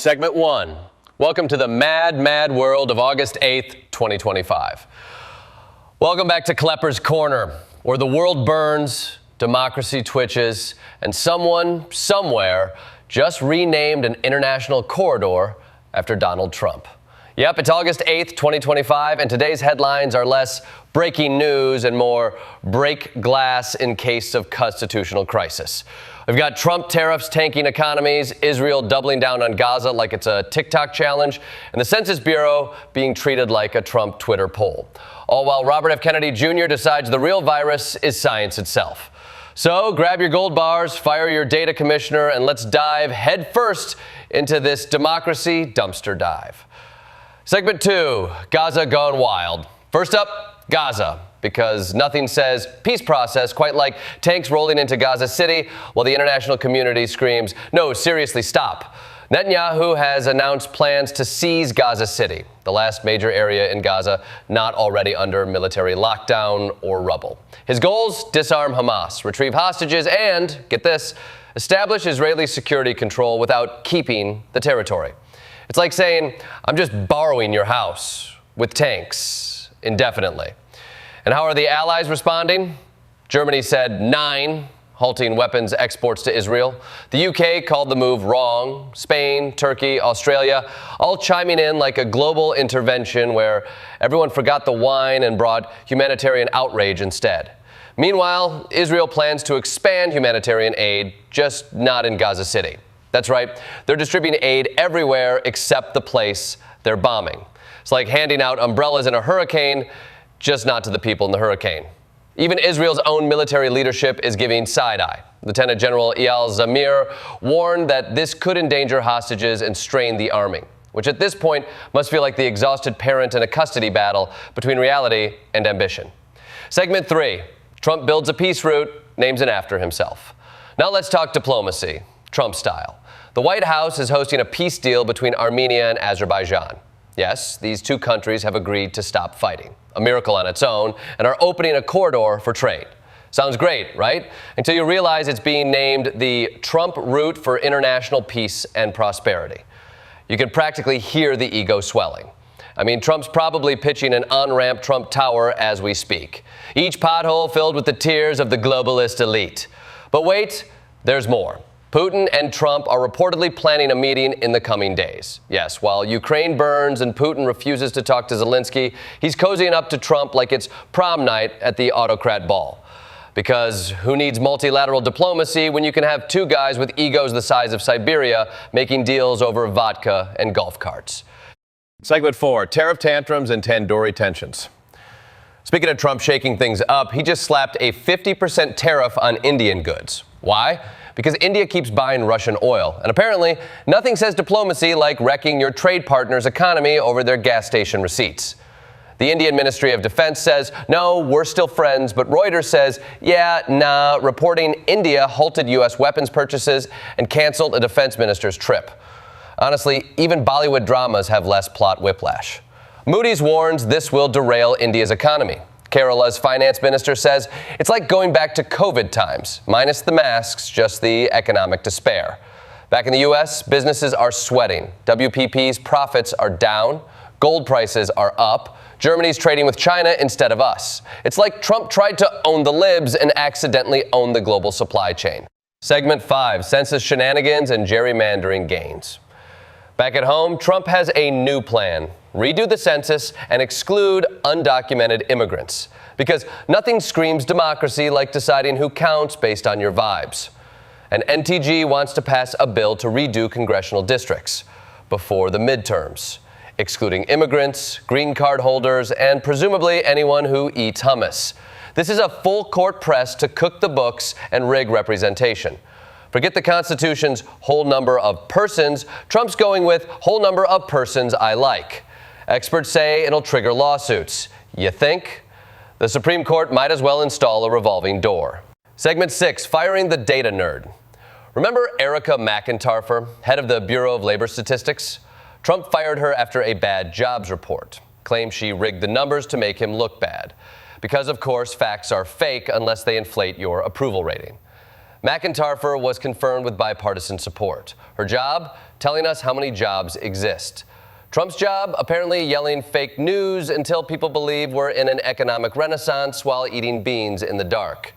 Segment 1. Welcome to the mad, mad world of August 8th, 2025. Welcome back to Klepper's Corner, where the world burns, democracy twitches, and someone, somewhere, just renamed an international corridor after Donald Trump. Yep, it's August 8th, 2025, and today's headlines are less breaking news and more break glass in case of constitutional crisis. We've got Trump tariffs tanking economies, Israel doubling down on Gaza like it's a TikTok challenge, and the Census Bureau being treated like a Trump Twitter poll. All while Robert F. Kennedy Jr. decides the real virus is science itself. So grab your gold bars, fire your data commissioner, and let's dive headfirst into this democracy dumpster dive. Segment 2, Gaza gone wild. First up, Gaza, because nothing says peace process quite like tanks rolling into Gaza City while the international community screams, no, seriously, stop. Netanyahu has announced plans to seize Gaza City, the last major area in Gaza not already under military lockdown or rubble. His goals: disarm Hamas, retrieve hostages, and, get this, establish Israeli security control without keeping the territory. It's like saying, I'm just borrowing your house with tanks indefinitely. And how are the allies responding? Germany said 9, halting weapons exports to Israel. The UK called the move wrong. Spain, Turkey, Australia, all chiming in like a global intervention where everyone forgot the wine and brought humanitarian outrage instead. Meanwhile, Israel plans to expand humanitarian aid, just not in Gaza City. That's right, they're distributing aid everywhere except the place they're bombing. It's like handing out umbrellas in a hurricane, just not to the people in the hurricane. Even Israel's own military leadership is giving side-eye. Lieutenant General Eyal Zamir warned that this could endanger hostages and strain the army, which at this point must feel like the exhausted parent in a custody battle between reality and ambition. Segment 3, Trump builds a peace route, names it after himself. Now let's talk diplomacy, Trump-style. The White House is hosting a peace deal between Armenia and Azerbaijan. Yes, these two countries have agreed to stop fighting, a miracle on its own, and are opening a corridor for trade. Sounds great, right? Until you realize it's being named the Trump Route for International Peace and Prosperity. You can practically hear the ego swelling. I mean, Trump's probably pitching an on-ramp Trump Tower as we speak. Each pothole filled with the tears of the globalist elite. But wait, there's more. Putin and Trump are reportedly planning a meeting in the coming days. Yes, while Ukraine burns and Putin refuses to talk to Zelensky, he's cozying up to Trump like it's prom night at the autocrat ball. Because who needs multilateral diplomacy when you can have two guys with egos the size of Siberia making deals over vodka and golf carts? Segment 4, tariff tantrums and tandoori tensions. Speaking of Trump shaking things up, he just slapped a 50% tariff on Indian goods. Why? Because India keeps buying Russian oil. And apparently, nothing says diplomacy like wrecking your trade partner's economy over their gas station receipts. The Indian Ministry of Defense says, no, we're still friends, but Reuters says, yeah, nah, reporting India halted U.S. weapons purchases and canceled a defense minister's trip. Honestly, even Bollywood dramas have less plot whiplash. Moody's warns this will derail India's economy. Kerala's finance minister says it's like going back to COVID times, minus the masks, just the economic despair. Back in the U.S., businesses are sweating. WPP's profits are down. Gold prices are up. Germany's trading with China instead of us. It's like Trump tried to own the libs and accidentally own the global supply chain. Segment 5, census shenanigans and gerrymandering gains. Back at home, Trump has a new plan. Redo the census and exclude undocumented immigrants. Because nothing screams democracy like deciding who counts based on your vibes. And NTG wants to pass a bill to redo congressional districts before the midterms, excluding immigrants, green card holders, and presumably anyone who eats hummus. This is a full court press to cook the books and rig representation. Forget the Constitution's whole number of persons. Trump's going with whole number of persons I like. Experts say it'll trigger lawsuits. You think? The Supreme Court might as well install a revolving door. Segment 6, firing the data nerd. Remember Erica McIntarfer, head of the Bureau of Labor Statistics? Trump fired her after a bad jobs report. Claimed she rigged the numbers to make him look bad. Because, of course, facts are fake unless they inflate your approval rating. McIntyre was confirmed with bipartisan support. Her job? Telling us how many jobs exist. Trump's job? Apparently yelling fake news until people believe we're in an economic renaissance while eating beans in the dark.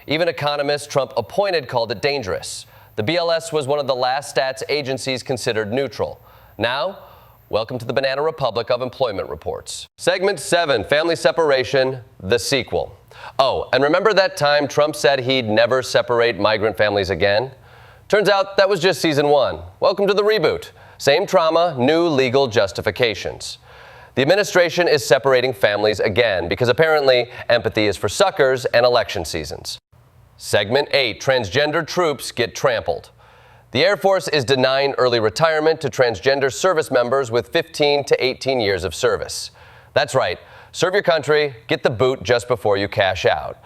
Even economists Trump appointed called it dangerous. The BLS was one of the last stats agencies considered neutral. Now, welcome to the Banana Republic of employment reports. Segment 7, Family Separation, the sequel. Oh, and remember that time Trump said he'd never separate migrant families again? Turns out that was just season 1. Welcome to the reboot. Same trauma, new legal justifications. The administration is separating families again because apparently empathy is for suckers and election seasons. Segment 8, Transgender troops get trampled. The Air Force is denying early retirement to transgender service members with 15 to 18 years of service. That's right, serve your country, get the boot just before you cash out.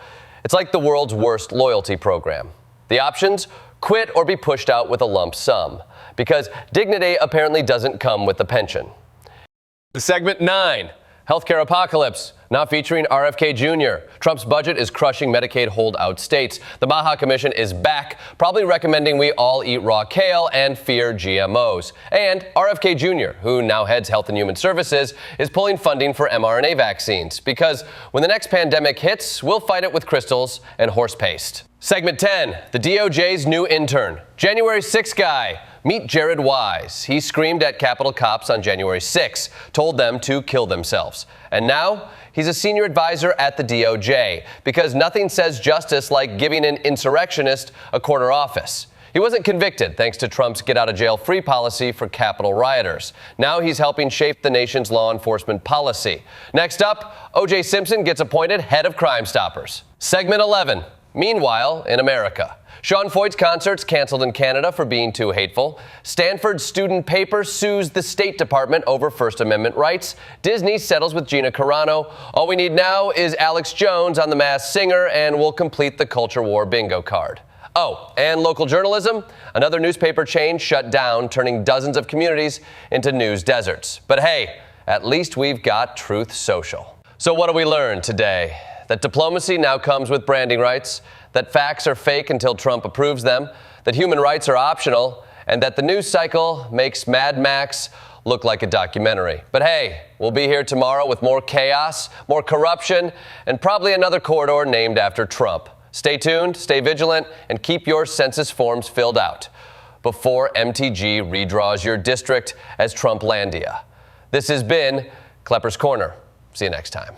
It's like the world's worst loyalty program. The options? Quit or be pushed out with a lump sum, because dignity apparently doesn't come with the pension. Segment 9, Healthcare Apocalypse, now featuring RFK Jr. Trump's budget is crushing Medicaid holdout states. The Maha Commission is back, probably recommending we all eat raw kale and fear GMOs. And RFK Jr., who now heads Health and Human Services, is pulling funding for mRNA vaccines, because when the next pandemic hits, we'll fight it with crystals and horse paste. Segment 10, the DOJ's new intern, January 6th guy. Meet Jared Wise. He screamed at Capitol cops on January 6, told them to kill themselves. And now he's a senior advisor at the DOJ, because nothing says justice like giving an insurrectionist a corner office. He wasn't convicted thanks to Trump's get-out-of-jail-free policy for Capitol rioters. Now he's helping shape the nation's law enforcement policy. Next up, O.J. Simpson gets appointed head of Crime Stoppers. Segment 11. Meanwhile, in America, Sean Feucht's concerts canceled in Canada for being too hateful. Stanford's student paper sues the State Department over First Amendment rights. Disney settles with Gina Carano. All we need now is Alex Jones on The Masked Singer, and we'll complete the culture war bingo card. Oh, and local journalism. Another newspaper chain shut down, turning dozens of communities into news deserts. But hey, at least we've got Truth Social. So what do we learn today? That diplomacy now comes with branding rights, that facts are fake until Trump approves them, that human rights are optional, and that the news cycle makes Mad Max look like a documentary. But hey, we'll be here tomorrow with more chaos, more corruption, and probably another corridor named after Trump. Stay tuned, stay vigilant, and keep your census forms filled out before MTG redraws your district as Trumplandia. This has been Klepper's Corner. See you next time.